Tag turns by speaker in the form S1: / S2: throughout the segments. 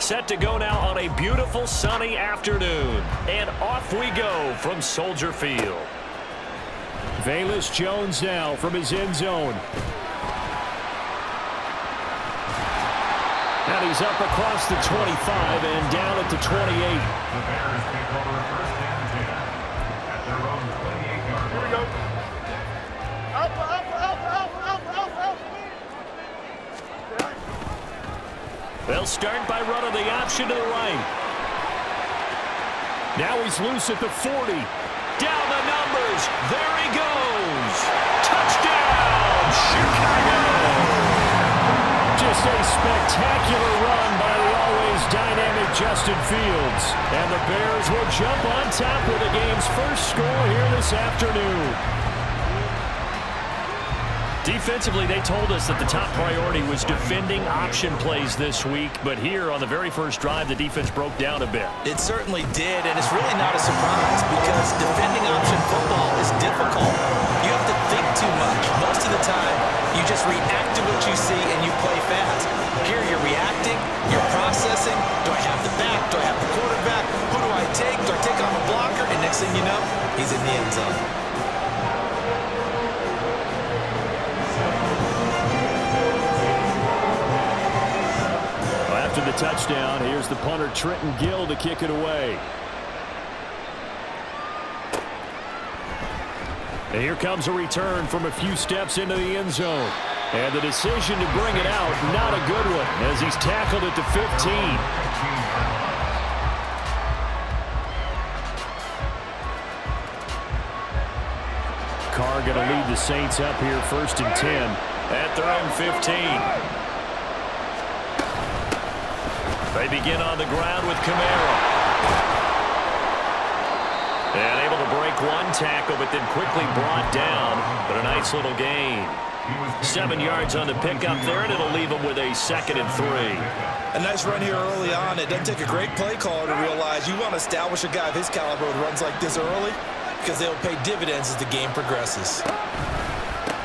S1: set to go now on a beautiful sunny afternoon. And off we go from Soldier Field.
S2: Velus Jones now from his end zone. And he's up across the 25 and down at the 28.
S3: The Bears take over first and 10 at their own 28-yard line. Here we go.
S1: They'll start by running the option to the right.
S2: Now he's loose at the 40.
S1: Down the numbers. There he goes. Touchdown, Chicago.
S2: Just a spectacular run by the always dynamic Justin Fields. And the Bears will jump on top with the game's first score here this afternoon.
S1: Defensively, they told us that the top priority was defending option plays this week. But here on the very first drive, the defense broke down a bit.
S4: It certainly did, and it's really not a surprise because defending option football is difficult. You have to think too much. Most of the time, you just react to what you see and you play fast. Here you're reacting, you're processing. Do I have the back? Do I have the quarterback? Who do I take? Do I take on a blocker? And next thing you know, he's in the end zone.
S2: After the touchdown, here's the punter Trenton Gill to kick it away. And here comes a return from a few steps into the end zone. And the decision to bring it out, not a good one, as he's tackled at the 15. Carr going to lead the Saints up here first and 10
S1: at their own 15. They begin on the ground with Kamara. And able to break one tackle, but then quickly brought down. But a nice little gain. 7 yards on the pickup there, and it'll leave them with a 2nd and 3.
S4: A nice run here early on. It doesn't take a great play caller to realize you want to establish a guy of his caliber with runs like this early because they'll pay dividends as the game progresses.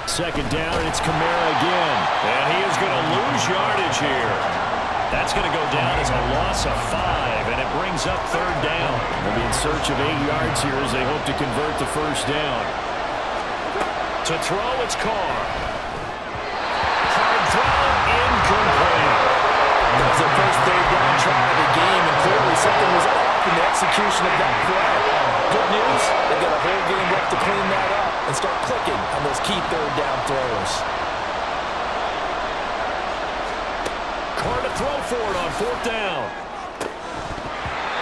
S2: 2nd down, and it's Kamara again.
S1: And he is going to lose yardage here. That's going to go down as a loss of 5, and it brings up 3rd down.
S2: They'll be in search of 8 yards here as they hope to convert the first down.
S1: To throw, it's Carr. Hard throw, incomplete.
S4: That was their first 3rd down try of the game, and clearly something was off in the execution of that play. Good news, they've got a whole game left to clean that up and start clicking on those key 3rd down throws.
S1: Carr to throw for it on 4th down.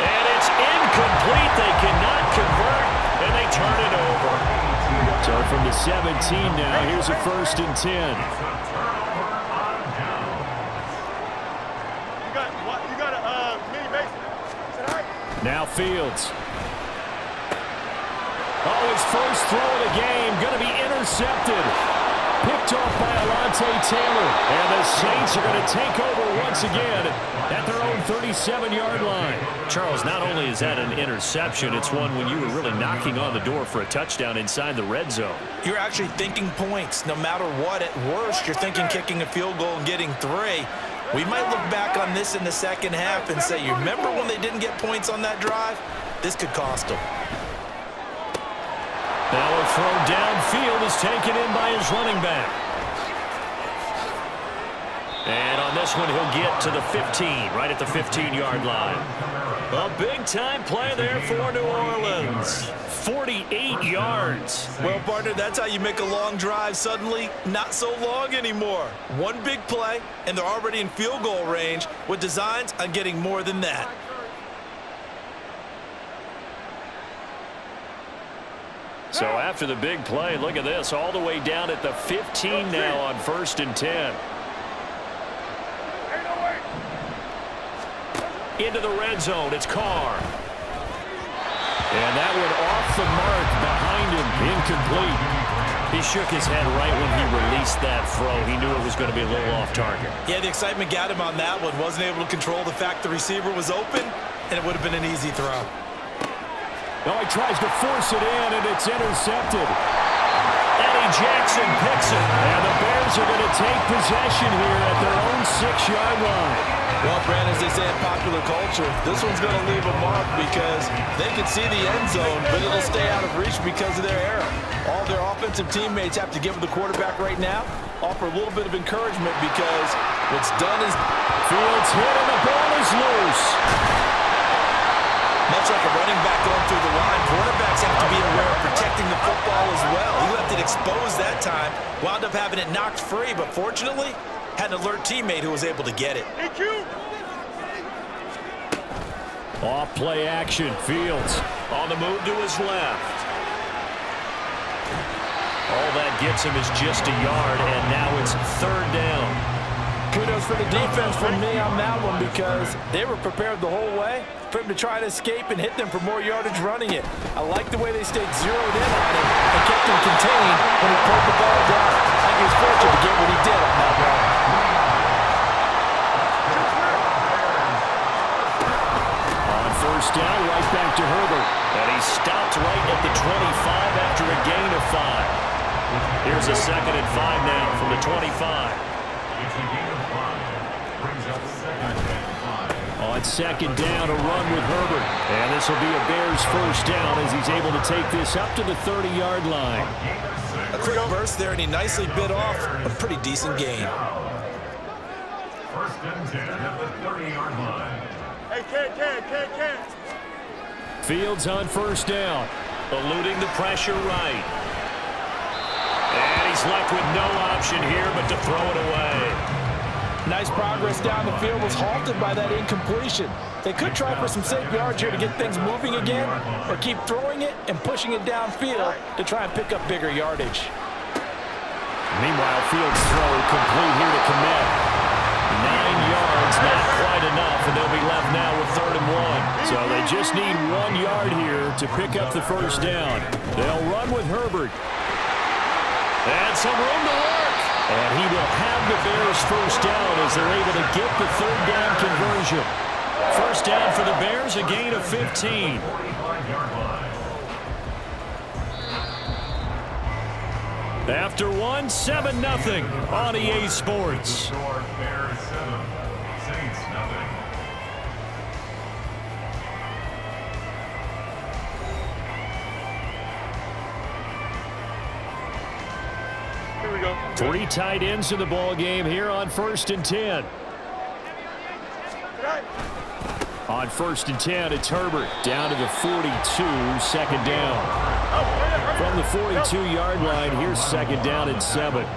S1: And it's incomplete. They cannot convert, and they turn it over.
S2: So from the 17 now, here's a 1st and 10.
S3: You got a mini base.
S2: Now Fields. Oh, his first throw of the game going to be intercepted. Picked off by Alontae Taylor. And the Saints are going to take over once again at their own 37-yard line.
S1: Charles, not only is that an interception, it's one when you were really knocking on the door for a touchdown inside the red zone.
S4: You're actually thinking points. No matter what, at worst, you're thinking kicking a field goal and getting 3. We might look back on this in the second half and say, you remember when they didn't get points on that drive? This could cost them.
S1: Now a throw downfield is taken in by his running back. And on this one, he'll get to the 15, right at the 15-yard line. A big-time play there for New Orleans. 48 yards.
S4: Well, partner, that's how you make a long drive suddenly not so long anymore. One big play, and they're already in field goal range with designs on getting more than that.
S1: So after the big play, look at this, all the way down at the 15 now on 1st and 10. Into the red zone, it's Carr.
S2: And that one off the mark behind him, incomplete.
S1: He shook his head right when he released that throw. He knew it was going to be a little off target.
S4: Yeah, the excitement got him on that one. Wasn't able to control the fact the receiver was open, and it would have been an easy throw.
S2: No, he tries to force it in, and it's intercepted.
S1: Eddie Jackson picks it.
S2: And the Bears are going to take possession here at their own 6-yard line.
S4: Well, Brandon, as they say in popular culture, this one's going to leave a mark because they can see the end zone, but it'll stay out of reach because of their error. All their offensive teammates have to give the quarterback right now, offer a little bit of encouragement because what's done is...
S2: Fields hit and the ball is loose.
S4: Much like a running back going through the line, quarterbacks have to be aware of protecting the football as well. He left it exposed that time, wound up having it knocked free, but fortunately, had an alert teammate who was able to get it.
S2: Off play action. Fields
S1: On the move to his left. All that gets him is just a yard, and now it's third down.
S4: Kudos for the defense from me on that one because they were prepared the whole way for him to try to escape and hit them for more yardage running it. I like the way they stayed zeroed in on him and kept him contained when he pulled the ball down. I think he was fortunate to get what he did on that run.
S2: on first down, right back to Herbert.
S1: And he stopped right at the 25 after a gain of 5. Here's a 2nd and 5 now from the 25.
S3: It's a gain of 5. Brings up 2nd and 5.
S2: On second down, a run with Herbert. And this will be a Bears first down as he's able to take this up to the 30-yard line.
S4: A quick burst there, and he nicely bit off a pretty decent gain.
S3: First and 10 at the 30-yard line.
S2: Fields on first down.
S1: Eluding the pressure right. And he's left with no option here but to throw it away.
S4: Nice progress down the field, was halted by that incompletion. They could try for some safe yards here to get things moving again, or keep throwing it and pushing it downfield to try and pick up bigger yardage.
S2: Meanwhile, Fields' throw complete here to commit. 9 yards, not quite enough, and they'll be left now with 3rd and 1. So they just need 1 yard here to pick up the first down. They'll run with Herbert.
S1: And some room to work.
S2: And he will have the Bears first down as they're able to get the 3rd down conversion.
S1: First down for the Bears, a gain of 15.
S3: 45-yard line.
S2: After 1, 7-0 on EA Sports.
S3: Score Bears 7, Saints nothing.
S5: Here we go.
S2: 3 tight ends in the ball game here on 1st and 10. On 1st and 10, it's Herbert down to the 42, 2nd down. From the 42-yard line, here's 2nd down and 7.
S3: A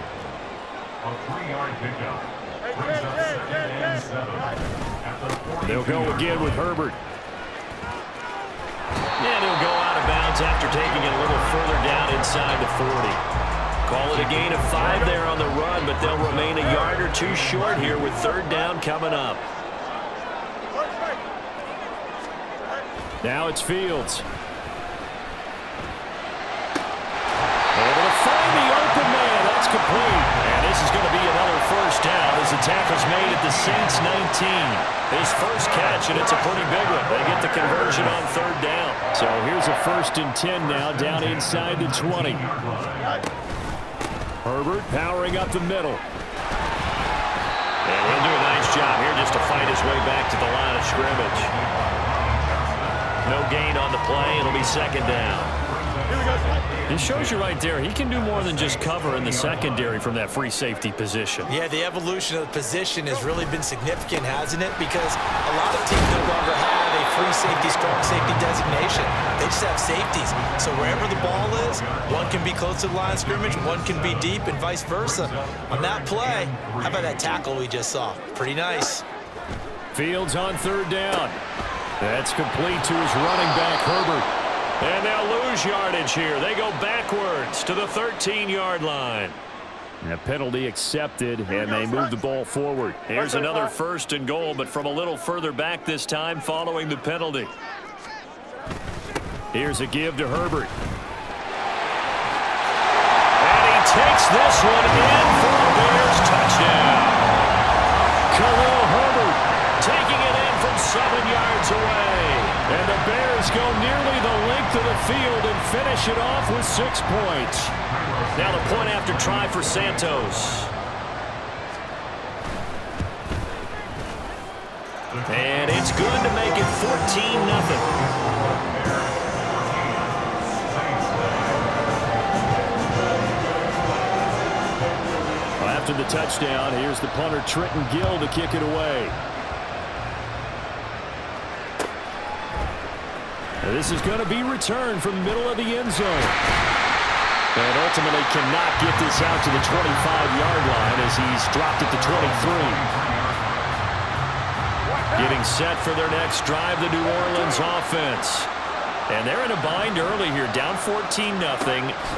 S3: 3-yard pickup. Brings up 2nd and 7. At the 42.
S2: They'll go again with Herbert.
S1: And he'll go out of bounds after taking it a little further down inside the 40. Call it a gain of 5 there on the run, but they'll remain a yard or 2 short here with 3rd down coming up.
S2: Now it's Fields. Able to find the open man. That's complete. And this is going to be another first down as the tackle's made at the Saints 19. His first catch, and it's a pretty big one. They get the conversion on 3rd down. So here's a 1st and 10 now down inside the 20. Herbert powering up the middle.
S1: And he'll do a nice job here just to fight his way back to the line of scrimmage. No gain on the play. It'll be 2nd down.
S2: It shows you right there, he can do more than just cover in the secondary from that free safety position.
S4: Yeah, the evolution of the position has really been significant, hasn't it? Because a lot of teams no longer have a free safety, strong safety designation. They just have safeties. So wherever the ball is, one can be close to the line of scrimmage, one can be deep, and vice versa. On that play, how about that tackle we just saw? Pretty nice.
S2: Fields on 3rd down. That's complete to his running back, Herbert.
S1: And they'll lose yardage here. They go backwards to the 13-yard line.
S2: And a penalty accepted, and they move the ball forward.
S1: Here's another 1st and goal, but from a little further back this time following the penalty.
S2: Here's a give to Herbert.
S1: And he takes this one in for a Bears touchdown.
S2: Khalil Herbert
S1: Taking it in from 7 yards away.
S2: And the Bears go nearly the length of the field and finish it off with 6 points.
S1: Now the point after try for Santos. And it's good to make it 14-0.
S2: After the touchdown, here's the punter, Trenton Gill, to kick it away. And this is going to be returned from the middle of the end zone. And ultimately cannot get this out to the 25-yard line as he's dropped at the 23. Getting set for their next drive, the New Orleans offense. And they're in a bind early here, down 14-0.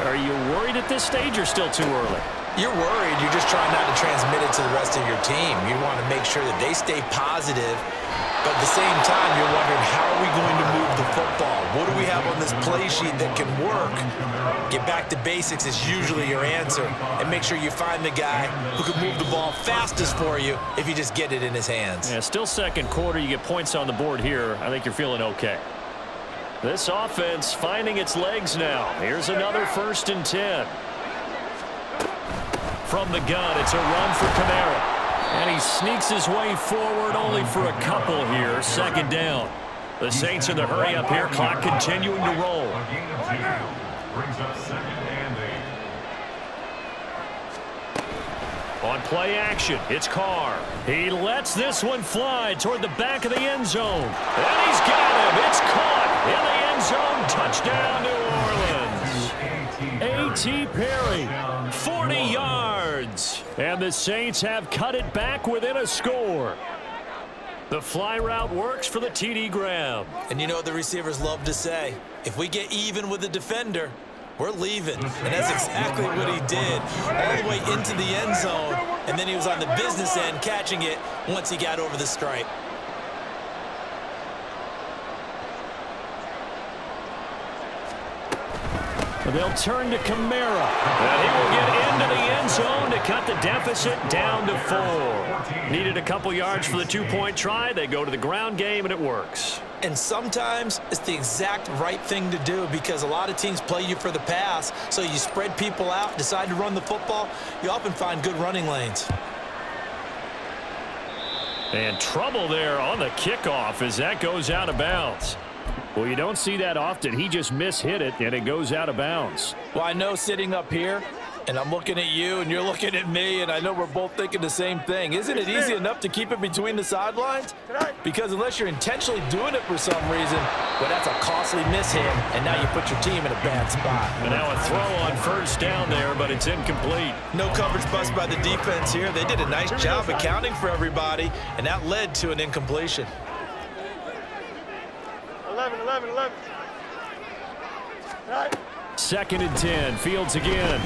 S2: Are you worried at this stage or still too early?
S4: You're worried. You're just trying not to transmit it to the rest of your team. You want to make sure that they stay positive. But at the same time, you're wondering, how are we going to move the football? What do we have on this play sheet that can work? Get back to basics is usually your answer. And make sure you find the guy who can move the ball fastest for you if you just get it in his hands.
S1: Yeah, still second quarter. You get points on the board here. I think you're feeling okay. This offense finding its legs now. Here's another 1st and 10. From the gun, it's a run for Kamara. And he sneaks his way forward only for a couple here. 2nd down. The Saints in the hurry up here. Clock continuing to roll.
S3: Brings up 2nd and 8.
S1: On play action, it's Carr. He lets this one fly toward the back of the end zone. And he's got him. It's caught in the end zone. Touchdown, New Orleans. A.T. Perry, 40 yards. And the Saints have cut it back within a score. The fly route works for the TD Graham.
S4: And you know what the receivers love to say? If we get even with the defender, we're leaving. And that's exactly what he did. All the way into the end zone. And then he was on the business end catching it once he got over the stripe.
S1: They'll turn to Kamara. And he will get into the end zone to cut the deficit down to 4. Needed a couple yards for the 2-point try. They go to the ground game, and it works.
S4: And sometimes it's the exact right thing to do because a lot of teams play you for the pass. So you spread people out, decide to run the football. You often find good running lanes.
S1: And trouble there on the kickoff as that goes out of bounds. Well, you don't see that often. He just mishit it, and it goes out of bounds.
S4: Well, I know sitting up here, and I'm looking at you, and you're looking at me, and I know we're both thinking the same thing. Isn't it easy enough to keep it between the sidelines? Because unless you're intentionally doing it for some reason, well, that's a costly mishit, and now you put your team in a bad spot.
S1: And now a throw on 1st down there, but it's incomplete.
S4: No coverage bust by the defense here. They did a nice job accounting for everybody, and that led to an incompletion.
S5: 11.
S1: 2nd and 10. Fields again. And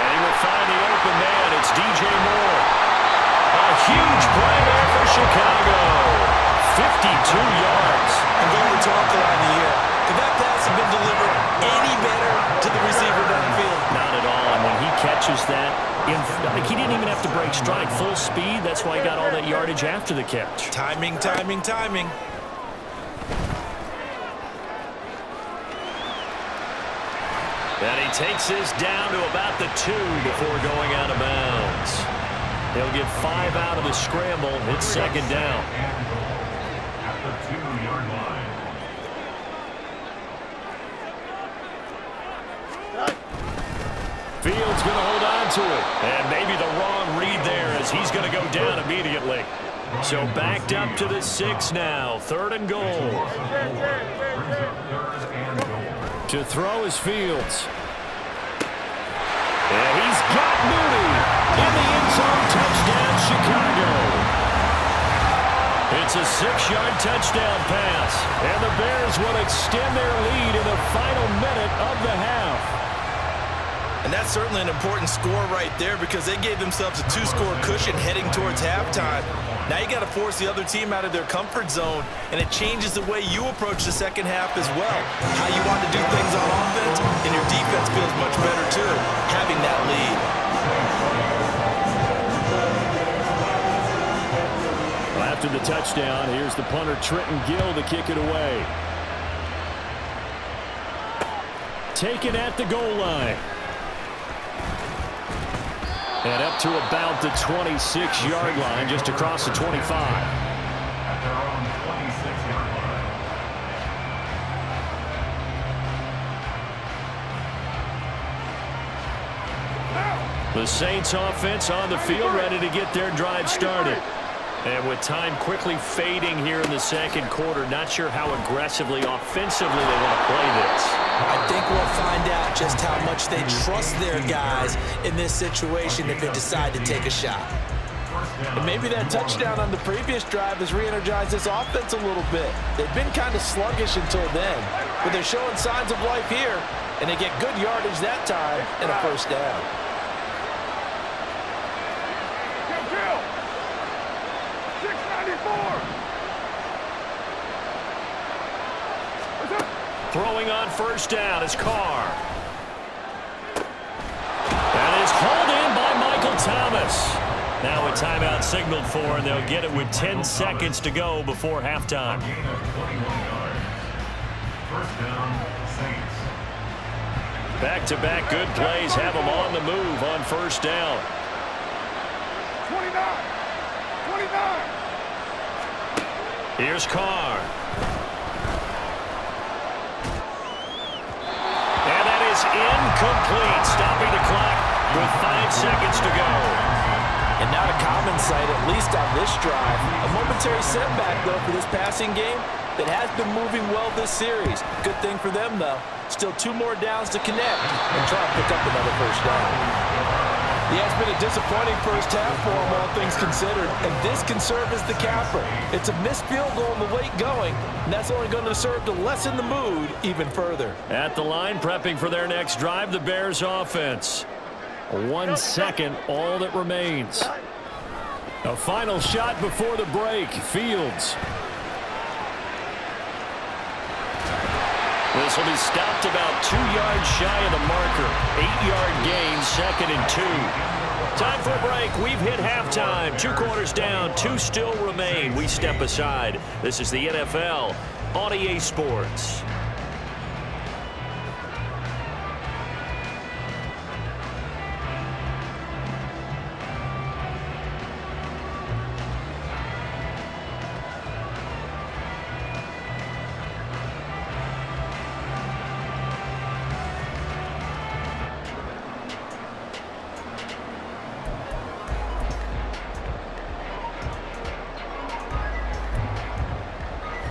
S1: he will find the open man. It's DJ Moore. A huge play there for Chicago. 52 yards.
S4: And going to talk line here. Could that pass have been delivered any better to the receiver downfield?
S1: Not at all. And when he catches that, he didn't even have to break stride. Full speed. That's why he got all that yardage after the catch.
S4: Timing.
S1: And he takes this down to about the 2 before going out of bounds. He'll get 5 out of the scramble. It's 2nd down.
S3: At the 2-yard line.
S1: Fields going to hold on to it. And maybe the wrong read there as he's going to go down immediately. So backed up to the 6 now. 3rd and goal. To throw is Fields. And he's got Moody in the end zone. Touchdown, Chicago. It's a 6-yard touchdown pass. And the Bears will extend their lead in the final minute of the half.
S4: And that's certainly an important score right there because they gave themselves a 2-score cushion heading towards halftime. Now you got to force the other team out of their comfort zone, and it changes the way you approach the second half as well. How you want to do things on offense, and your defense feels much better too, having that lead.
S2: Well, after the touchdown, here's the punter, Trenton Gill, to kick it away. Taken at the goal line. And up to about the 26-yard line, just across the 25.
S3: At their own 26-yard line.
S2: The Saints offense on the field, ready to get their drive started. And with time quickly fading here in the second quarter, not sure how aggressively, offensively they want to play this.
S4: I think we'll find out just how much they trust their guys in this situation if they decide to take a shot.
S6: And maybe that touchdown on the previous drive has re-energized this offense a little bit. They've been kind of sluggish until then, but they're showing signs of life here, and they get good yardage that time and a first down.
S2: Throwing on first down is Carr. That is hauled in by Michael Thomas. Now a timeout signaled for, and they'll get it with 10 seconds to go before halftime.
S3: Gain of 21 yards. First down, Saints.
S2: Back-to-back good plays have them on the move on first down.
S3: 29.
S2: Here's Carr. And that is incomplete, stopping the clock with 5 seconds to go.
S6: And not a common sight, at least on this drive. A momentary setback, though, for this passing game that has been moving well this series. Good thing for them, though. Still 2 more downs to connect and try and pick up another first down. Yeah, it's been a disappointing first half for them, all things considered, and this can serve as the capper. It's a missed field goal in the late going, and that's only going to serve to lessen the mood even further.
S2: At the line, prepping for their next drive, the Bears offense. 1 second, all that remains. A final shot before the break. Fields. This will be stopped about 2 yards shy of the marker. 8-yard gain, 2nd and 2. Time for a break. We've hit halftime. 2 quarters down, 2 still remain. We step aside. This is the NFL on EA Sports.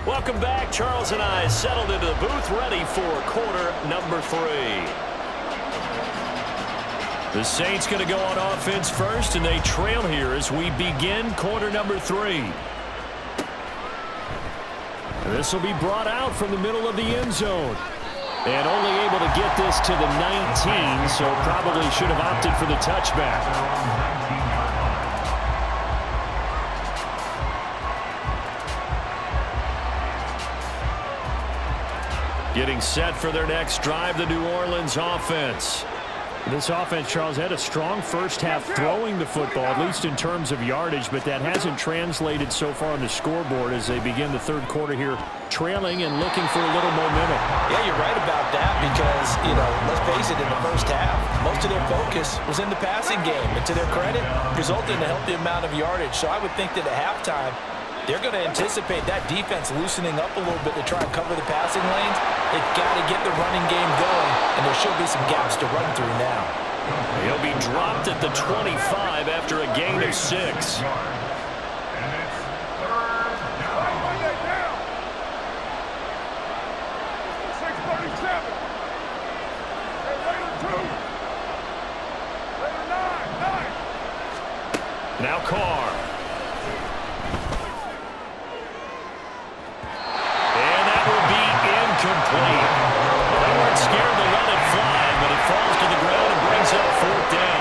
S2: Welcome back. Charles and I settled into the booth, ready for quarter number 3. The Saints going to go on offense first, and they trail here as we begin quarter number 3. This will be brought out from the middle of the end zone. And only able to get this to the 19, so probably should have opted for the touchback. Getting set for their next drive, the New Orleans offense. This offense, Charles, had a strong first half throwing the football, at least in terms of yardage, but that hasn't translated so far on the scoreboard as they begin the third quarter here, trailing and looking for a little momentum.
S6: Yeah, you're right about that because, let's face it, in the first half, most of their focus was in the passing game, and to their credit, resulted in a healthy amount of yardage. So I would think that at halftime, they're going to anticipate that defense loosening up a little bit to try and cover the passing lanes. They've got to get the running game going, and there should be some gaps to run through now.
S2: He'll be dropped at the 25 after a gain of 6.
S3: And it's third down. 6:37. Later 2. Later 9.
S2: Now Carr. Incomplete. They weren't scared to let it fly, but it falls to the ground and brings up 4th down.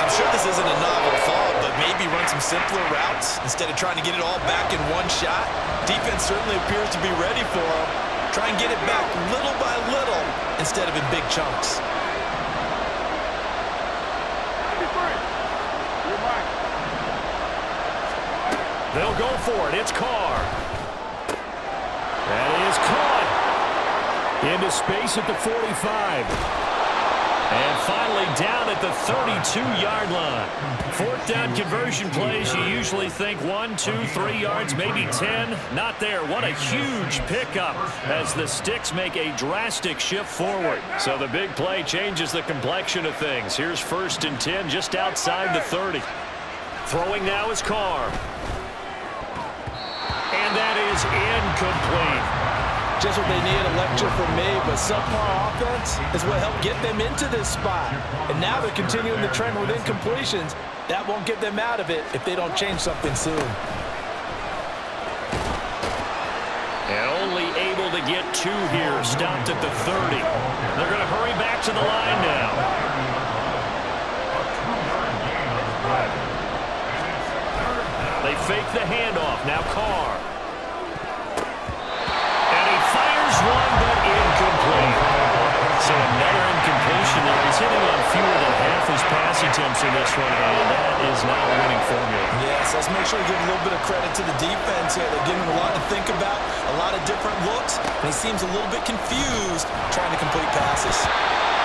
S4: I'm sure this isn't a novel thought, but maybe run some simpler routes instead of trying to get it all back in one shot. Defense certainly appears to be ready for them. Try and get it back little by little instead of in big chunks.
S2: They'll go for it. It's Carr. That is caught into space at the 45.
S1: And finally down at the 32-yard line. Fourth down conversion plays, you usually think 1, 2, 3 yards, maybe 10. Not there. What a huge pickup as the Sticks make a drastic shift forward. So the big play changes the complexion of things. Here's 1st and 10 just outside the 30. Throwing now is Carr. And that is incomplete.
S6: Just what they need, a lecture from me, but subpar offense is what helped get them into this spot. And now they're continuing the trend with incompletions. That won't get them out of it if they don't change something soon.
S1: And only able to get 2 here, stopped at the 30. They're going to hurry back to the line now. They fake the handoff, now Carr. One, but incomplete. So another incompletion there. He's hitting on fewer than half his pass attempts in this one, and that is not a winning formula.
S6: Yes, let's make sure we give a little bit of credit to the defense here. They're giving him a lot to think about, a lot of different looks, and he seems a little bit confused trying to complete passes.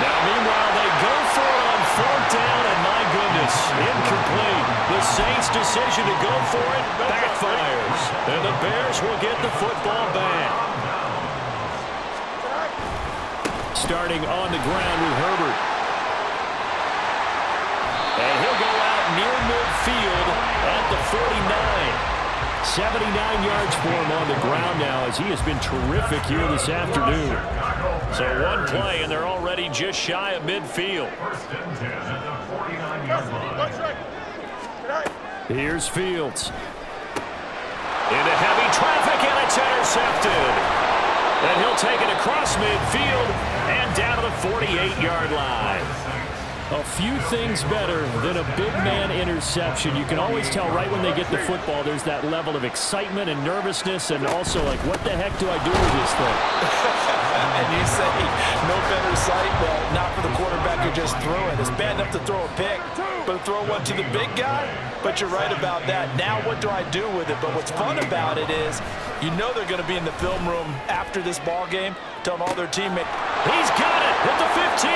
S1: Now, meanwhile, they go for it on 4th down, and my goodness, incomplete. The Saints' decision to go for it backfires, and the Bears will get the football back. Starting on the ground with Herbert. And he'll go out near midfield at the 49. 79 yards for him on the ground now as he has been terrific here this afternoon. So one play and they're already just shy of midfield. Here's Fields. Into heavy traffic and it's intercepted. And he'll take it across midfield and down to the 48-yard line. A few things better than a big man interception. You can always tell right when they get the football, there's that level of excitement and nervousness and also like, what the heck do I do with this thing?
S6: And you say, no better sight? Well, not for the quarterback who just threw it. It's bad enough to throw a pick, but throw one to the big guy? But you're right about that. Now what do I do with it? But what's fun about it is, you know they're going to be in the film room after this ball game, telling all their teammates.
S1: He's got it at the 15.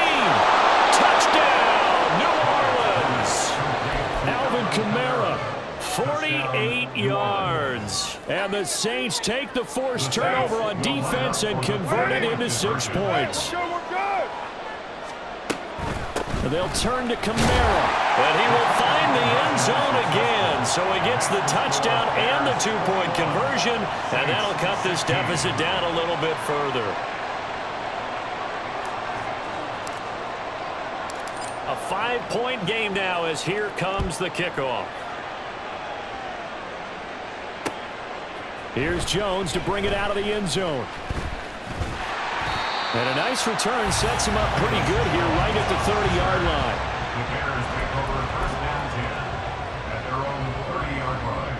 S1: Touchdown, New Orleans. Alvin Kamara, 48 yards. And the Saints take the forced turnover on defense and convert it into 6 points. They'll turn to Kamara, and he will find the end zone again. So he gets the touchdown and the 2-point conversion, and that'll cut this deficit down a little bit further. A 5-point game now as here comes the kickoff. Here's Jones to bring it out of the end zone. And a nice return sets him up pretty good here right at the 30-yard line.
S3: The Bears take over 1st and 10 at their own 30-yard line.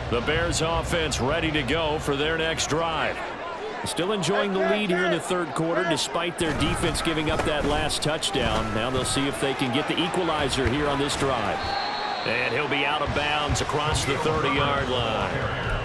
S1: The Bears offense ready to go for their next drive. Still enjoying the lead here in the 3rd quarter despite their defense giving up that last touchdown. Now they'll see if they can get the equalizer here on this drive. And he'll be out of bounds across the 30-yard line.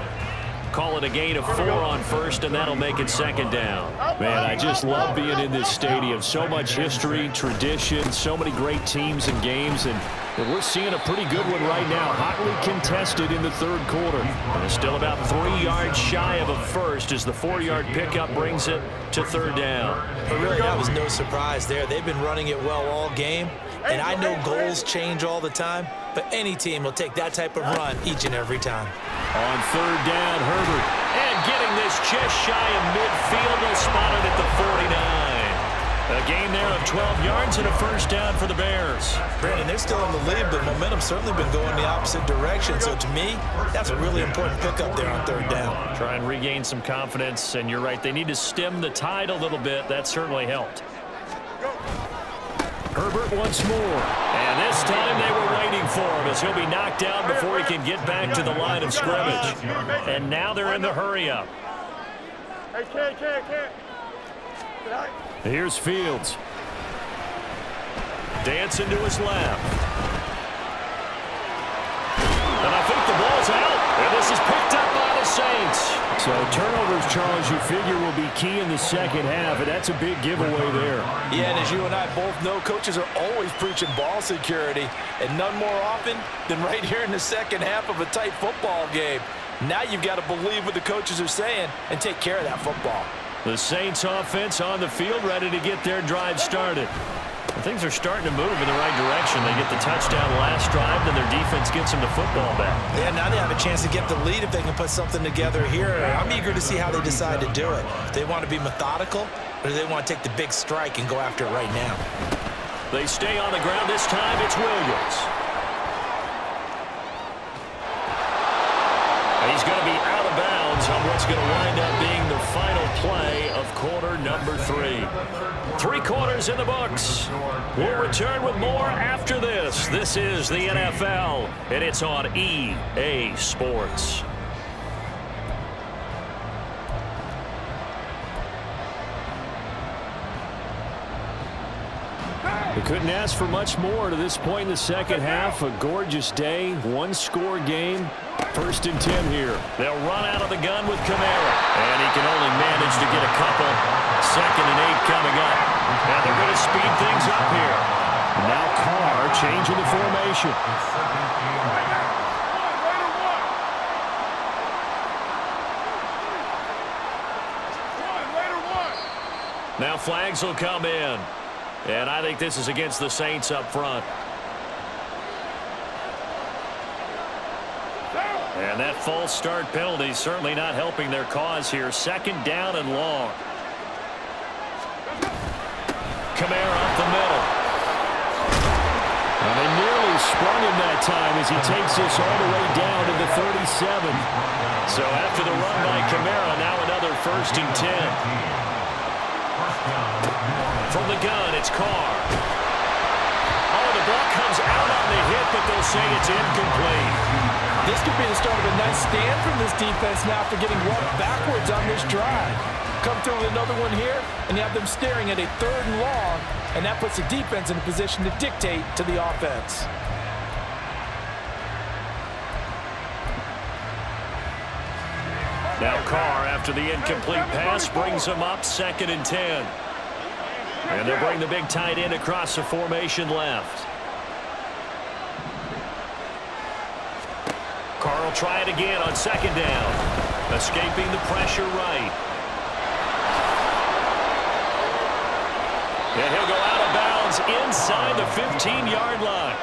S1: Call it a gain of 4 on 1st, and that'll make it 2nd down. Man, I just love being in this stadium. So much history, tradition, so many great teams and games, and we're seeing a pretty good one right now. Hotly contested in the 3rd quarter. And it's still about 3 yards shy of a first as the 4-yard pickup brings it to 3rd down.
S4: But really, that was no surprise there. They've been running it well all game, and I know goals change all the time, but any team will take that type of run each and every time.
S1: On 3rd down, Herbert. And getting this just shy of midfield, they'll spot it at the 49. A gain there of 12 yards and a 1st down for the Bears.
S4: Brandon, they're still in the lead, but momentum's certainly been going the opposite direction. So to me, that's a really important pickup there on 3rd down.
S1: Try and regain some confidence, and you're right. They need to stem the tide a little bit. That certainly helped. Herbert once more. And this time they were waiting for him as he'll be knocked down before he can get back to the line of scrimmage. And now they're in the hurry-up. Here's Fields. Dancing to his left. And I think the ball's out. And this is picked up by the Saints. So turnovers, Charles, you figure will be
S2: key in the second half, and that's a big giveaway there.
S6: Yeah, and as you and I both know, coaches are always preaching ball security, and none more often than right here in the second half of a tight football game. Now you've got to believe what the coaches are saying and take care of that football.
S2: The Saints offense on the field, ready to get their drive started.
S1: Things are starting to move in the right direction. They get the touchdown last drive, then their defense gets them the football back.
S4: Yeah, now they have a chance to get the lead if they can put something together here. I'm eager to see how they decide to do it. Do they want to be methodical, or do they want to take the big strike and go after it right now?
S1: They stay on the ground this time. It's Williams. He's going to be out of bounds on what's going to wind up being the final play of quarter number 3. 3 quarters in the books. We'll return with more after this. This is the NFL, and it's on EA Sports.
S2: We couldn't ask for much more to this point in the second half. A gorgeous day, one-score game. 1st and 10 here.
S1: They'll run out of the gun with Kamara, and he can only manage to get a couple. 2nd and 8 coming up. And they're going to speed things up here.
S2: Now Carr changing the formation.
S1: Now flags will come in. And I think this is against the Saints up front. And that false start penalty certainly not helping their cause here. 2nd down and long. Kamara up the middle.
S2: And they nearly sprung him that time as he takes this all the way down to the 37.
S1: So after the run by Kamara, now another 1st and 10. From the gun, it's Carr. Oh, the ball comes out on the hit, but they'll say it's incomplete.
S6: This could be the start of a nice stand from this defense now after getting walked backwards on this drive. Come through with another one here, and you have them staring at a 3rd and long, and that puts the defense in a position to dictate to the offense.
S1: Now Carr, after the incomplete pass, brings them up 2nd and 10. And they'll bring the big tight end across the formation left. Carr will try it again on 2nd down. Escaping the pressure right. And he'll go out of bounds inside the 15-yard line.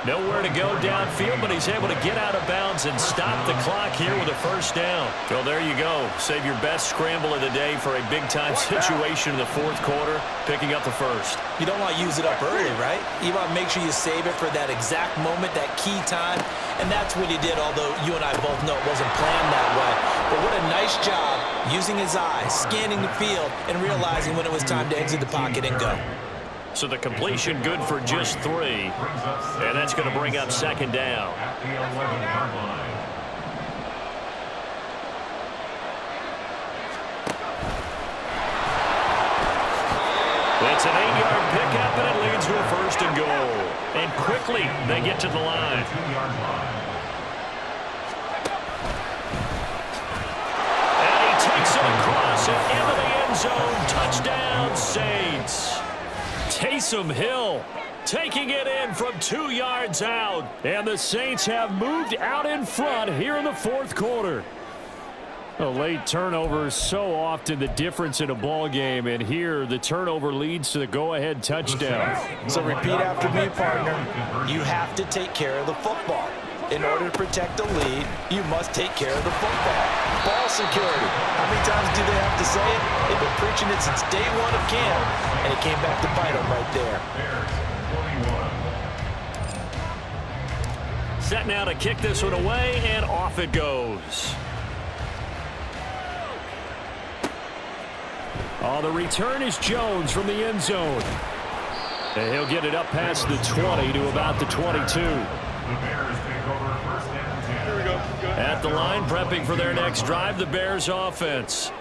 S1: Nowhere to go downfield, but he's able to get out of bounds and stop the clock here with a 1st down. So there you go. Save your best scramble of the day for a big-time situation in the 4th quarter, picking up the 1st.
S4: You don't want to use it up early, right? You want to make sure you save it for that exact moment, that key time, and that's what he did, although you and I both know it wasn't planned that way. But what a nice job using his eyes, scanning the field, and realizing when it was time to exit the pocket and go.
S1: So the completion good for just 3, and that's going to bring up 2nd down.
S3: At the 11-yard line.
S1: It's an 8-yard pickup, and it leads to a 1st and goal. And quickly, they get to the line.
S3: 2-yard line.
S1: And he takes it across and into the end zone. Touchdown, Saints. Taysom Hill taking it in from 2 yards out.
S2: And the Saints have moved out in front here in the 4th quarter. A late turnover is so often the difference in a ball game, and here the turnover leads to the go-ahead touchdown.
S4: So repeat after me, partner. You have to take care of the football. In order to protect the lead, you must take care of the football. Ball security. How many times do they have to say it? They've been preaching it since day 1 of camp, and it came back to bite them right there.
S1: Set now to kick this one away, and off it goes.
S2: Oh, the return is Jones from the end zone. And he'll get it up past the 20 to about the 22.
S3: The Bears take over 1st and 10.
S5: Here we go.
S1: At the line, prepping for their next drive, the Bears offense.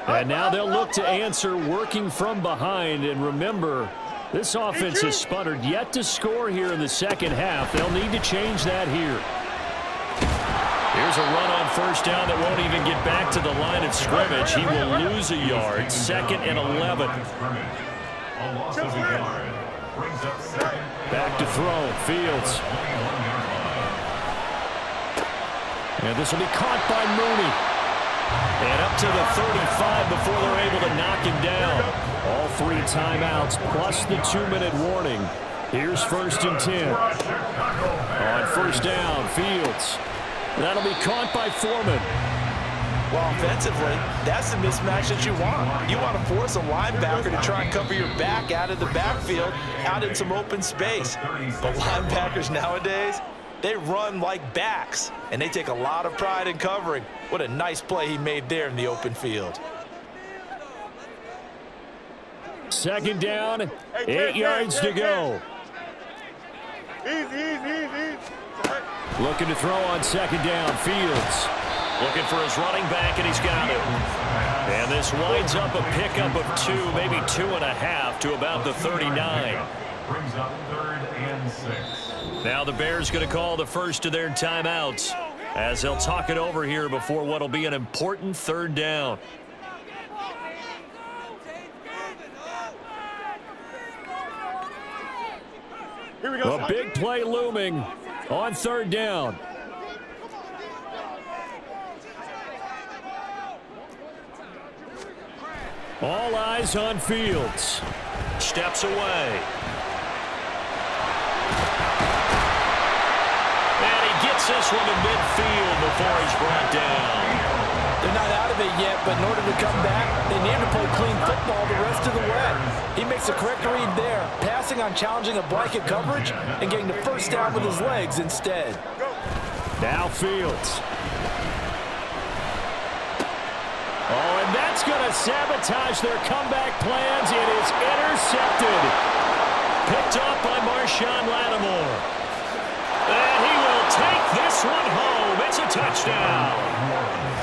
S2: And now they'll look to answer working from behind. And remember, this offense has sputtered yet to score here in the second half. They'll need to change that here. Here's a run on first down that won't even get back to the line of scrimmage. He will lose a yard. 2nd and 11. Back to throw. Fields. And this will be caught by Mooney. And up to the 35 before they're able to knock him down. All 3 timeouts plus the 2-minute warning. Here's 1st and 10. On first down, Fields. That'll be caught by Foreman.
S6: Well, offensively, that's the mismatch that you want. You want to force a linebacker to try and cover your back out of the backfield, out in some open space. But linebackers nowadays, they run like backs, and they take a lot of pride in covering. What a nice play he made there in the open field.
S2: 2nd down, 8 yards to go.
S5: Easy.
S2: Looking to throw on 2nd down, Fields.
S1: Looking for his running back, and he's got it. And this winds up a pickup of 2, maybe 2.5 to about the 39.
S3: Brings up 3rd and 6.
S1: Now the Bears going to call the first of their timeouts as they'll talk it over here before what will be an important 3rd down.
S5: Here we go.
S2: A big play looming on 3rd down. All eyes on Fields.
S1: Steps away. And he gets this one to midfield before he's brought down.
S6: They're not out of it yet, but in order to come back, they need to play clean football the rest of the way. He makes the correct read there, passing on challenging a blanket coverage and getting the first down with his legs instead.
S2: Now Fields. Oh, and that's going to sabotage their comeback plans. It is intercepted. Picked off by Marshawn Lattimore.
S1: And he will take this one home. It's a touchdown.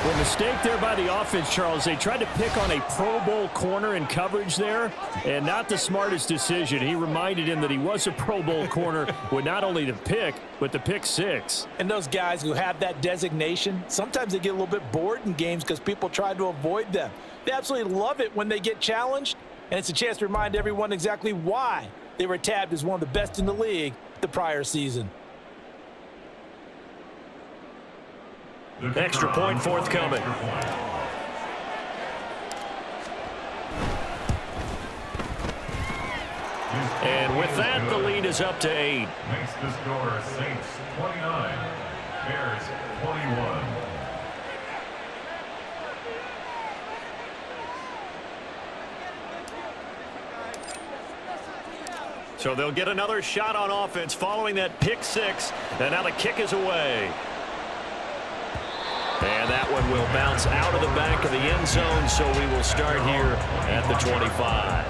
S2: Well, mistake there by the offense, Charles. They tried to pick on a Pro Bowl corner in coverage there, and not the smartest decision. He reminded him that he was a Pro Bowl corner with not only the pick, but the pick 6.
S6: And those guys who have that designation, sometimes they get a little bit bored in games because people try to avoid them. They absolutely love it when they get challenged, and it's a chance to remind everyone exactly why they were tabbed as one of the best in the league the prior season.
S1: Extra point forthcoming. And with that, the lead is up to 8.
S3: Makes the score Saints 29, Bears 21.
S1: So they'll get another shot on offense following that pick 6. And now the kick is away. And that one will bounce out of the back of the end zone, so we will start here at the 25.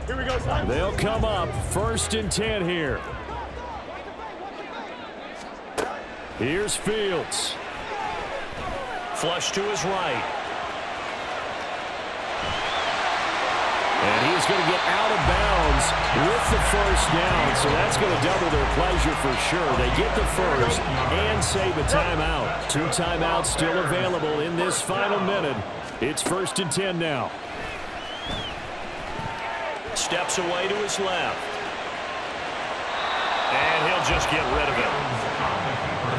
S5: Here we go, son.
S2: They'll come up 1st and 10 here. Here's Fields.
S1: Flush to his right.
S2: And he's going to get out of bounds with the first down, so that's going to double their pleasure for sure. They get the first and save a timeout. 2 timeouts still available in this final minute. It's 1st and 10 now.
S1: Steps away to his left. And he'll just get rid of it.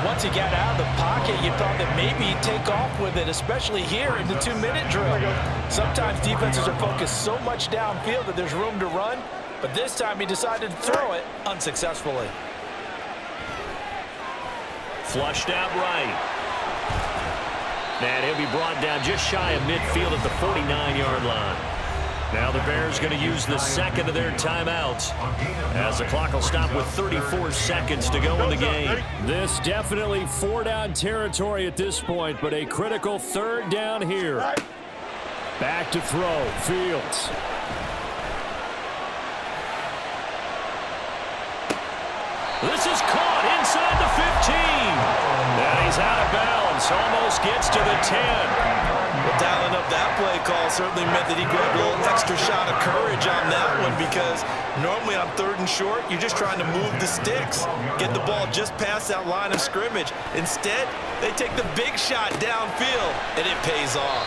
S6: Once he got out of the pocket, you thought that maybe he'd take off with it, especially here in the 2-minute drill. Sometimes defenses are focused so much downfield that there's room to run, but this time he decided to throw it unsuccessfully.
S1: Flushed out right. And he'll be brought down just shy of midfield at the 49-yard line. Now the Bears going to use the second of their timeouts as the clock will stop with 34 seconds to go in the game.
S2: This definitely 4-down territory at this point, but a critical 3rd down here. Back to throw, Fields.
S1: This is caught inside the 15. And he's out of bounds, almost gets to the 10.
S4: Well, dialing up that play call certainly meant that he grabbed a little extra shot of courage on that one, because normally on 3rd and short, you're just trying to move the sticks, get the ball just past that line of scrimmage. Instead, they take the big shot downfield, and it pays off.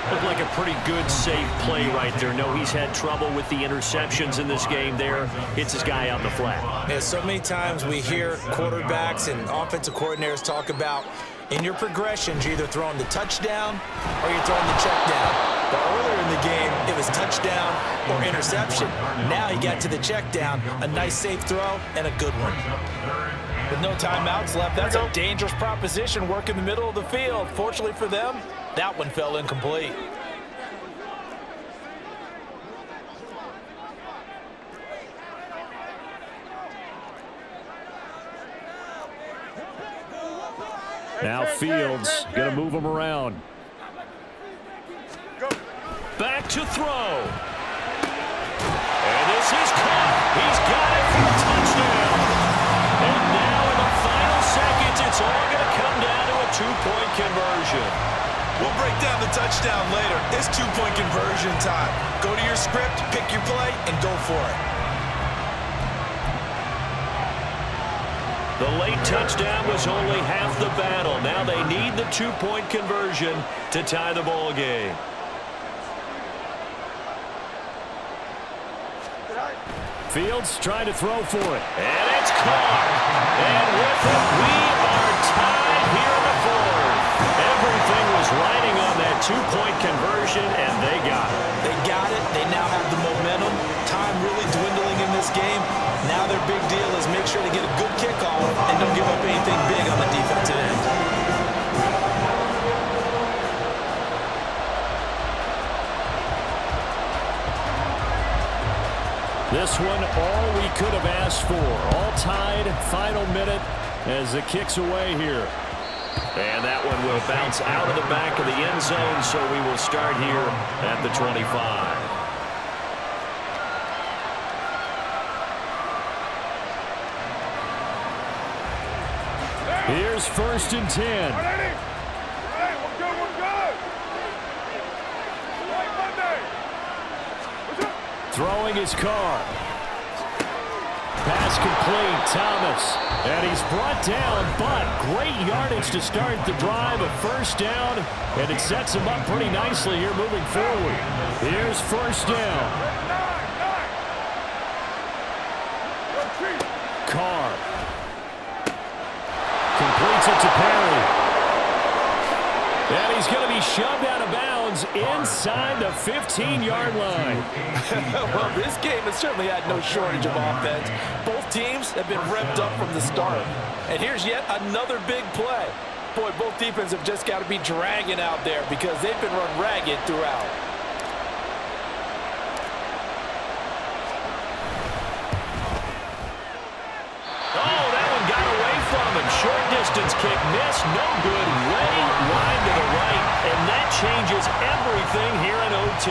S1: Looked like a pretty good, safe play right there. No, he's had trouble with the interceptions in this game there. Hits his guy out in the flat.
S6: Yeah, so many times we hear quarterbacks and offensive coordinators talk about in your progressions, you're either throwing the touchdown or you're throwing the check down. But earlier in the game, it was touchdown or interception. Now he got to the check down, a nice safe throw, and a good one. With no timeouts left, that's a dangerous proposition, work in the middle of the field. Fortunately for them, that one fell incomplete.
S2: Now Fields going to move him around.
S1: Back to throw. And this is caught. He's got it for a touchdown. And now in the final seconds, it's all going to come down to a 2-point conversion.
S4: We'll break down the touchdown later. It's 2-point conversion time. Go to your script, pick your play, and go for it.
S1: The late touchdown was only half the battle. Now they need the 2-point conversion to tie the ball game.
S2: Fields trying to throw for it.
S1: And it's caught. And with it, we are tied here in the 4th. Everything was riding on that 2-point conversion, and they got it.
S6: They got it. They now have the momentum. Time really dwindling in this game. Now their big deal is make sure to get a good kickoff and don't give up anything big on the defensive end.
S2: This one, all we could have asked for. All tied, final minute as it kicks away here.
S1: And that one will bounce out of the back of the end zone, so we will start here at the 25.
S2: Here's 1st and 10.
S5: Hey, we're good, we're good. Right, Monday. What's up?
S2: Throwing his car. Pass complete, Thomas. And he's brought down, but great yardage to start the drive. A 1st down, and it sets him up pretty nicely here moving forward. Here's 1st down. Carr. Completes it to Perry. And he's going to be shoved out of bounds inside the 15-yard line.
S6: Well, this game has certainly had no shortage of offense. Both teams have been revved up from the start. And here's yet another big play. Boy, both defenses have just got to be dragging out there because they've been run ragged throughout.
S1: Short distance kick missed, no good, way wide to the right, and that changes everything here in OT.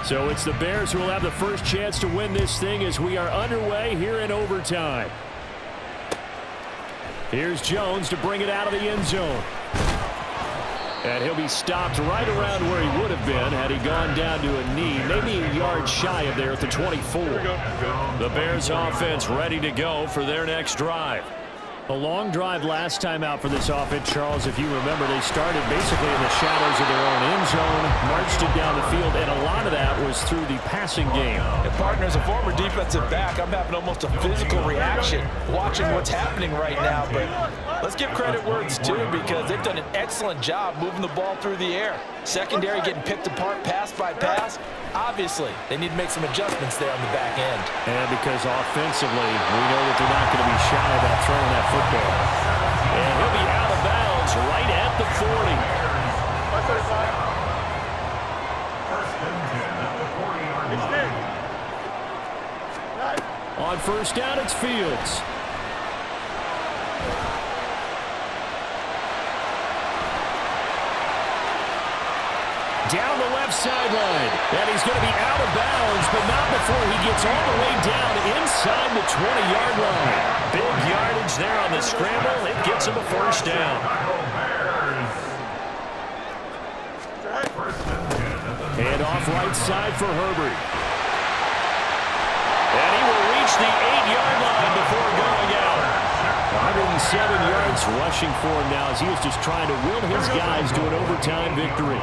S2: So it's the Bears who will have the first chance to win this thing as we are underway here in overtime. Here's Jones to bring it out of the end zone. And he'll be stopped right around where he would have been had he gone down to a knee, maybe a yard shy of there at the 24.
S1: The Bears offense ready to go for their next drive.
S2: A long drive last time out for this offense, Charles. If you remember, they started basically in the shadows of their own end zone, marched it down the field, and a lot of that was through the passing game.
S6: And partner, as a former defensive back, I'm having almost a physical reaction watching what's happening right now. But let's give credit where it's due because they've done an excellent job moving the ball through the air. Secondary getting picked apart pass by pass. Obviously, they need to make some adjustments there on the back end.
S2: And because offensively, we know that they're not going to be shy about throwing that football.
S1: And he'll be out of bounds right at the 40.
S2: On on first down, it's Fields. Down the left sideline. And he's going to be out of bounds, but not before he gets all the way down inside the 20-yard line.
S1: Big yardage there on the scramble. It gets him a first down.
S2: And off right side for Herbert.
S1: And he will reach the 8-yard line before going out.
S2: 107 yards rushing for him now as he was just trying to will his guys to an overtime victory.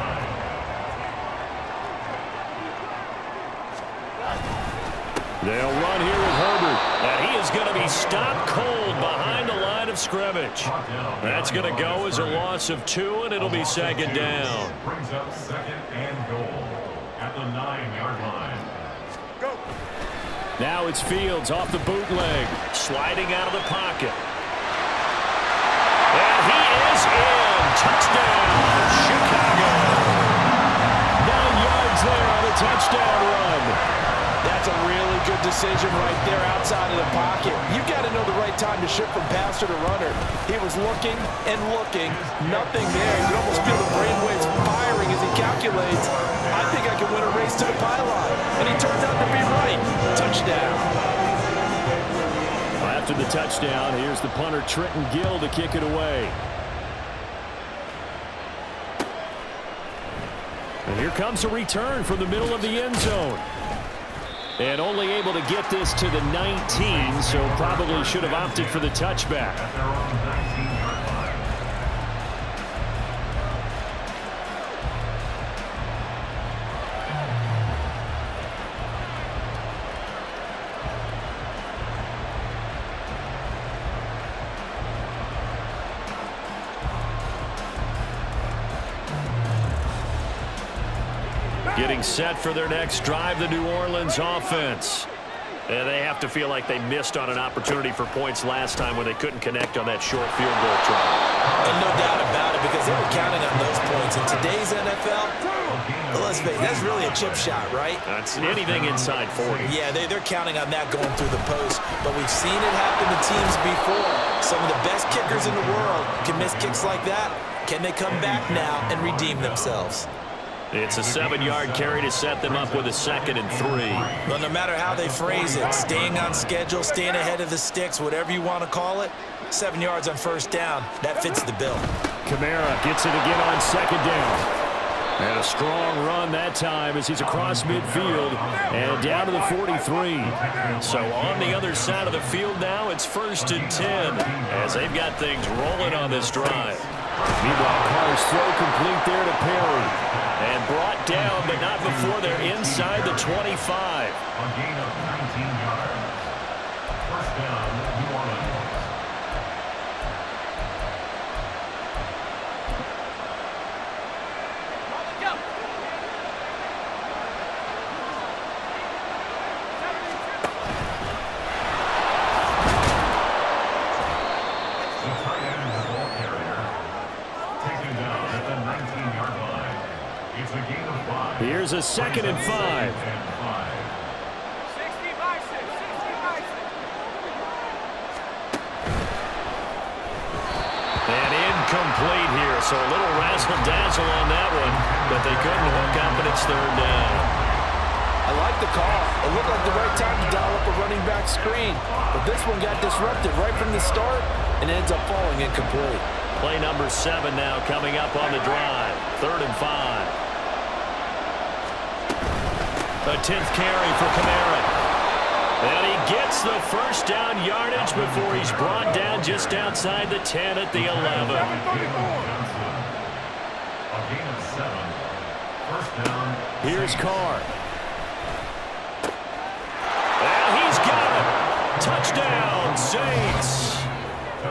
S2: They'll run here with Herbert.
S1: And he is going to be stopped cold behind the line of scrimmage. That's going to go as a loss of 2, and it'll be second down.
S3: Brings up second and goal at the 9-yard line.
S5: Go.
S2: Now it's Fields off the bootleg.
S1: Sliding out of the pocket. And he is in. Touchdown, Chicago.
S2: 9 yards there on a touchdown run.
S6: That's a really good decision right there outside of the pocket. You've got to know the right time to shift from passer to runner. He was looking and looking. Nothing there. You can almost feel the brainwaves firing as he calculates. I think I can win a race to the pylon. And he turns out to be right. Touchdown.
S2: After the touchdown, here's the punter Trenton Gill to kick it away. And here comes a return from the middle of the end zone. And only able to get this to the 19, so probably should have opted for the touchback.
S3: At their own 19-yard line.
S1: Getting set for their next drive, the New Orleans offense. And they have to feel like they missed on an opportunity for points last time when they couldn't connect on that short field goal try.
S6: And no doubt about it, because they were counting on those points. In today's NFL, let's face it, that's really a chip shot, right?
S1: That's anything inside 40.
S6: Yeah, they're counting on that going through the post. But we've seen it happen to teams before. Some of the best kickers in the world can miss kicks like that. Can they come back now and redeem themselves?
S1: It's a 7-yard carry to set them up with a 2nd and 3.
S6: But no matter how they phrase it, staying on schedule, staying ahead of the sticks, whatever you want to call it, 7 yards on first down, that fits the bill.
S2: Kamara gets it again on 2nd down. And a strong run that time as he's across midfield and down to the 43.
S1: So on the other side of the field now, it's 1st and 10 as they've got things rolling on this drive.
S2: Meanwhile, Carr's throw complete there to Perry.
S1: And brought down, but not before they're inside the 25.
S3: A gain of 19 yards. First down, New Orleans. The tight end, the ball carrier, taken down at the 19-yard line. It's a gain of 5.
S2: Here's a 2nd and 5.
S5: 60 by 6. 60 by 6.
S1: And incomplete here, so a little razzle-dazzle on that one, but they couldn't hook up, and it's 3rd down.
S6: I like the call. It looked like the right time to dial up a running back screen. But this one got disrupted right from the start and ends up falling incomplete.
S1: Play number 7 now coming up on the drive. 3rd and 5. A 10th carry for Kamara. And he gets the first down yardage before he's brought down just outside the 10 at the 11.
S3: A gain of 7. First down.
S2: Here's Carr.
S1: And he's got it. Touchdown, Saints.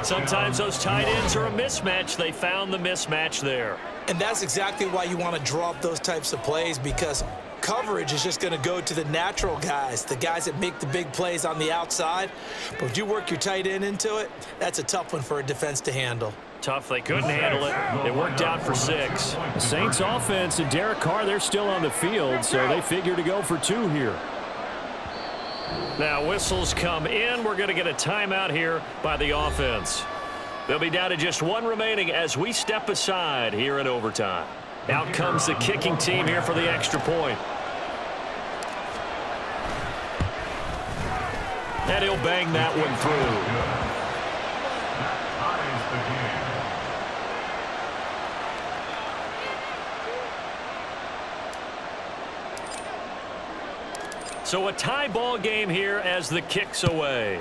S1: Sometimes those tight ends are a mismatch. They found the mismatch there.
S6: And that's exactly why you want to draw up those types of plays, because coverage is just going to go to the natural guys, the guys that make the big plays on the outside. But if you work your tight end into it, that's a tough one for a defense to handle.
S1: Tough. They couldn't handle it. It worked out for 6.
S2: The Saints offense and Derek Carr, they're still on the field, so they figure to go for 2 here.
S1: Now whistles come in. We're going to get a timeout here by the offense. They'll be down to just one remaining as we step aside here in overtime. Out comes the kicking team here for the extra point. And he'll bang that one through. So a tie ball game here as the kick's away.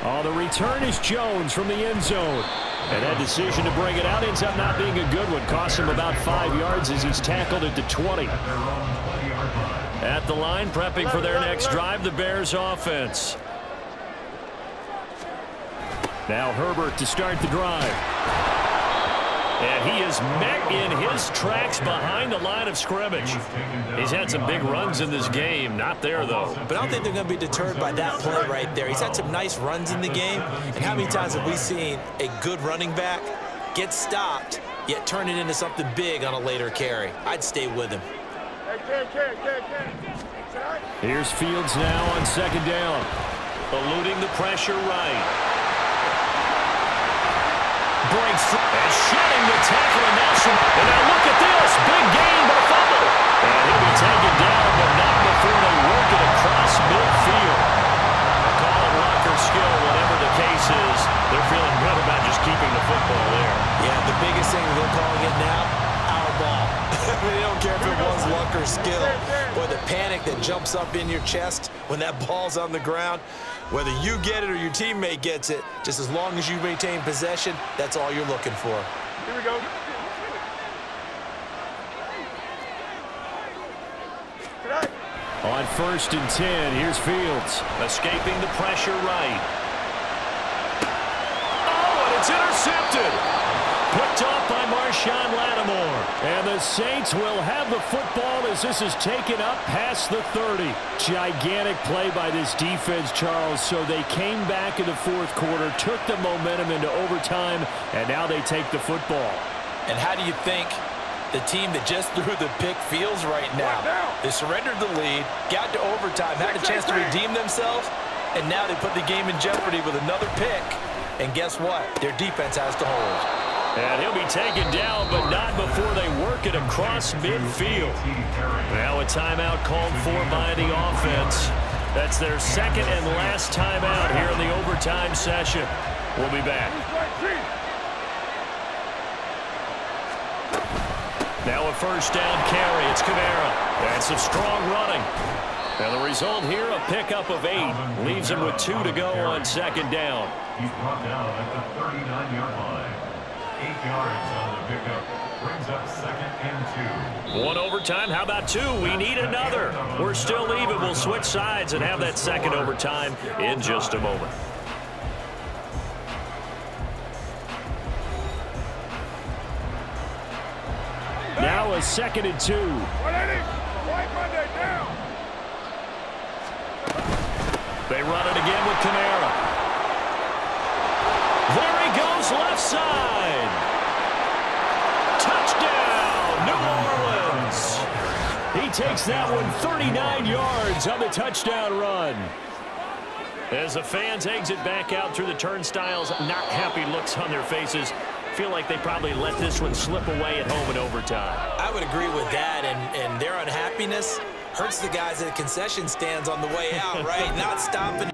S2: Oh, the return is Jones from the end zone. And that decision to bring it out ends up not being a good one. Costs him about 5 yards as he's tackled at the 20.
S1: At the line, prepping for their next drive, the Bears offense.
S2: Now Herbert to start the drive.
S1: And he is met in his tracks behind the line of scrimmage. He's had some big runs in this game. Not there, though.
S4: But I don't think they're going to be deterred by that play right there. He's had some nice runs in the game. And how many times have we seen a good running back get stopped, yet turn it into something big on a later carry? I'd stay with him.
S2: Here's Fields now on second down.
S1: Eluding the pressure right. Breaks through and shedding the tackle, and now look at this. Big gain, but a fumble. And he'll be taken down, but not before they work it across midfield. They call it luck or skill, whatever the case is. They're feeling good about just keeping the football there.
S4: Yeah, the biggest thing they're calling it now, our ball. I mean, they don't care if it was luck or skill. Boy, the panic that jumps up in your chest when that ball's on the ground, whether you get it or your teammate gets it, just as long as you maintain possession, that's all you're looking for.
S5: Here we go.
S2: On 1st and 10, here's Fields.
S1: Escaping the pressure right. Oh, and it's intercepted. Picked off by Marshawn Lattimore.
S2: And the Saints will have the football as this is taken up past the 30. Gigantic play by this defense, Charles. So they came back in the fourth quarter, took the momentum into overtime, and now they take the football.
S6: And how do you think the team that just threw the pick feels right now? They surrendered the lead, got to overtime, had a chance to redeem themselves, and now they put the game in jeopardy with another pick. And guess what? Their defense has to hold.
S1: And he'll be taken down, but not before they work it across midfield. Now a timeout called for by the offense. That's their second and last timeout here in the overtime session. We'll be back. Now a first down carry. It's Kamara. And some strong running. And the result here, a pickup of 8. Leaves him with 2 to go on second down.
S3: He's brought down at the 39-yard line. 8 yards on the pickup. Brings up 2nd and 2.
S1: 1 overtime. How about 2? We need another. We're still even. We'll switch sides and have that second overtime in just a moment.
S2: Now a 2nd and 2.
S1: They run it again with Kamara. There he goes, left side. Touchdown, New Orleans.
S2: He takes that one 39 yards on the touchdown run.
S1: As the fans exit back out through the turnstiles, not happy looks on their faces. Feel like they probably let this one slip away at home in overtime.
S4: I would agree with that, and their unhappiness hurts the guys at the concession stands on the way out, right? Not stopping.